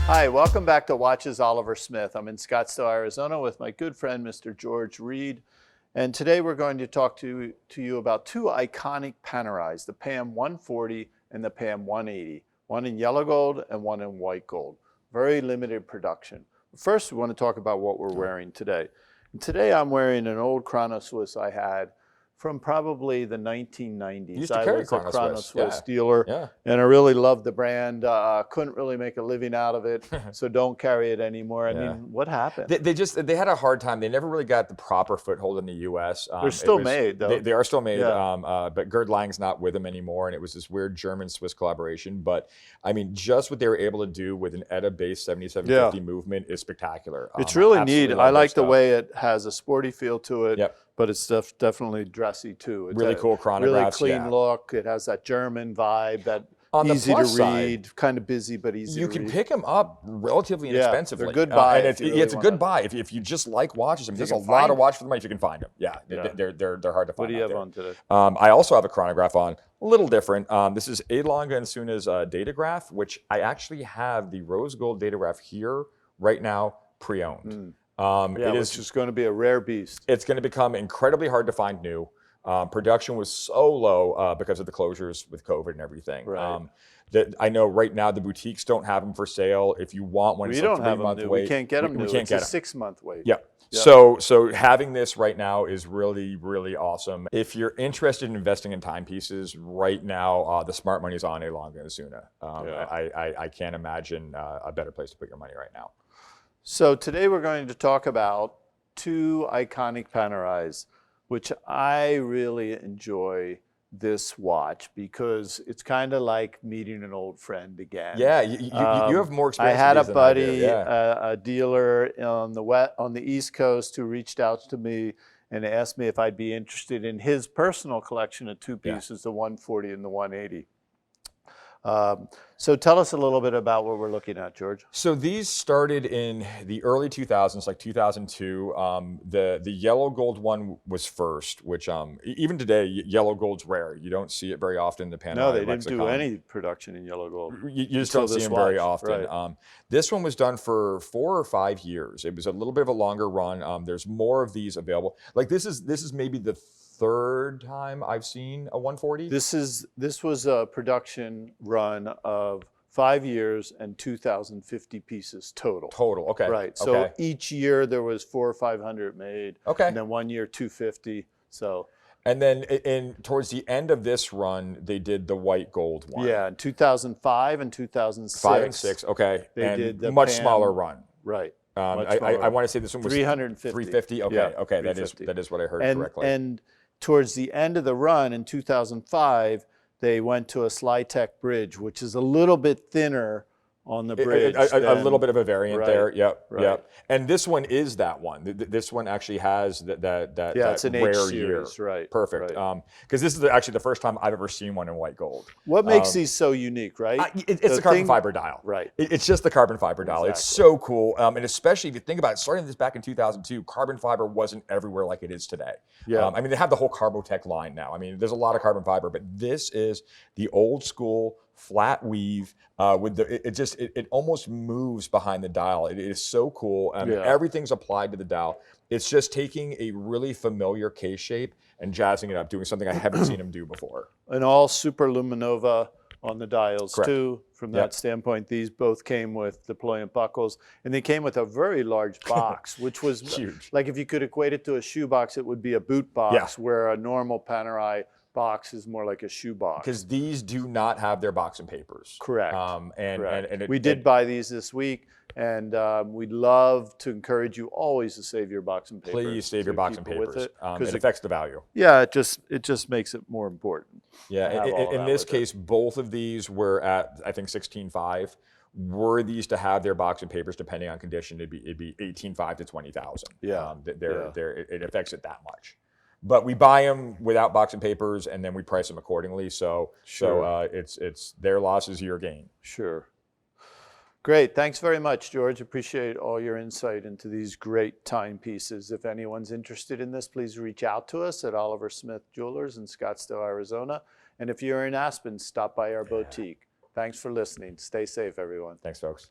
Hi, welcome back to Watches Oliver Smith. I'm in Scottsdale, Arizona with my good friend, Mr. George Reed. And today we're going to talk to you about two iconic Panerais, the PAM00140 and the PAM00180, one in yellow gold and one in white gold. Very limited production. First, we want to talk about what we're wearing today. And today I'm wearing an old Chrono Swiss I had from probably the 1990s. You used to carry I was a Chrono Swiss yeah. dealer, Yeah. and I really loved the brand. Couldn't really make a living out of it, so don't carry it anymore. I mean, what happened? They had a hard time. They never really got the proper foothold in the U.S. They're still made, though. They are still made, Yeah. but Gerd Lang's not with them anymore, and it was this weird German-Swiss collaboration. But, I mean, just what they were able to do with an ETA-based 7750 movement is spectacular. It's really neat. I like the stuff. way it has a sporty feel to it. Yep. But it's definitely dressy too. It's really cool chronographs. Really clean look. It has that German vibe, that on easy the to plus read, side, kind of busy but easy to read. You can pick them up relatively inexpensively. They're good buy. And it's a good buy if you just like watches. I mean, there's a lot of watches for the money if you can find them. Yeah, they're hard to find. What do you have on today? I also have a chronograph on, a little different. This is Lange Sohne's Datograph, which I actually have the rose gold Datograph here right now, pre-owned. Which is going to be a rare beast. It's going to become incredibly hard to find new. Production was so low because of the closures with COVID and everything. Right. That I know right now the boutiques don't have them for sale. If you want one, We it's don't a have them 3-month new. wait. We can't get them new. We can't It's get a them. 6-month wait. Yeah. Yep. So having this right now is really, really awesome. If you're interested in investing in timepieces right now, the smart money is on Lange Sohne. I can't imagine a better place to put your money right now. So today we're going to talk about two iconic Panerais, which I really enjoy this watch because it's kind of like meeting an old friend again. Yeah, you have more experience. I had a with these buddy, than I do, yeah. a dealer on the East Coast who reached out to me and asked me if I'd be interested in his personal collection of two pieces, the 140 and the 180. So tell us a little bit about what we're looking at, George. So these started in the early 2000s, like 2002. The yellow gold one was first, which even today, yellow gold's rare. You don't see it very often in the Panerai No, they didn't lexicon. do any production in yellow gold. You just don't see them very often. Right. This one was done for 4 or 5 years. It was a little bit of a longer run. There's more of these available. Like this is maybe the third time I've seen a 140. This was a production run of 5 years and 2,050 pieces total. Total, okay. Right. So each year there was 400 or 500 made. Okay. And then 1 year 250. So. And then towards the end of this run, they did the white gold one. Yeah, in 2005 and 2006. 5 and 6. Okay. They did the much smaller run. Right. I want to say this one was 350. 350. Okay. Yeah, okay. 350. That is what I heard correctly. And towards the end of the run in 2005, they went to a Slytech bridge, which is a little bit thinner on the bridge. A little bit of a variant there. Yep. Right. Yep. And this one is that one. This one actually has that it's an rare H series, year. right? Perfect. Right. Because this is actually the first time I've ever seen one in white gold. What makes these so unique, right? It's the carbon fiber dial. Right. It's just the carbon fiber dial. Exactly. It's so cool. And especially if you think about it, starting this back in 2002, carbon fiber wasn't everywhere like it is today. Yeah. I mean, they have the whole Carbotech line now. I mean, there's a lot of carbon fiber, but this is the old school flat weave with it almost moves behind the dial. It is so cool. Everything's applied to the dial. It's just taking a really familiar case shape and jazzing it up, doing something I haven't seen him do before. And all super luminova on the dials. Correct. Too. From that standpoint, these both came with deployant buckles, and they came with a very large box, which was huge. Like if you could equate it to a shoe box, it would be a boot box, where a normal Panerai box is more like a shoe box. Because these do not have their box and papers. Correct. And we did buy these this week, and we'd love to encourage you always to save your box and papers. Please save your box and papers. It affects the value. Yeah, it just makes it more important. Yeah, in this case, both of these were at, I think, 16.5. Were these to have their box and papers, depending on condition, it'd be 18.5 to 20,000. Yeah. It affects it that much. But we buy them without box and papers, and then we price them accordingly. So it's their loss is your gain. Sure. Great. Thanks very much, George. Appreciate all your insight into these great timepieces. If anyone's interested in this, please reach out to us at Oliver Smith Jewelers in Scottsdale, Arizona. And if you're in Aspen, stop by our boutique. Thanks for listening. Stay safe, everyone. Thanks, folks.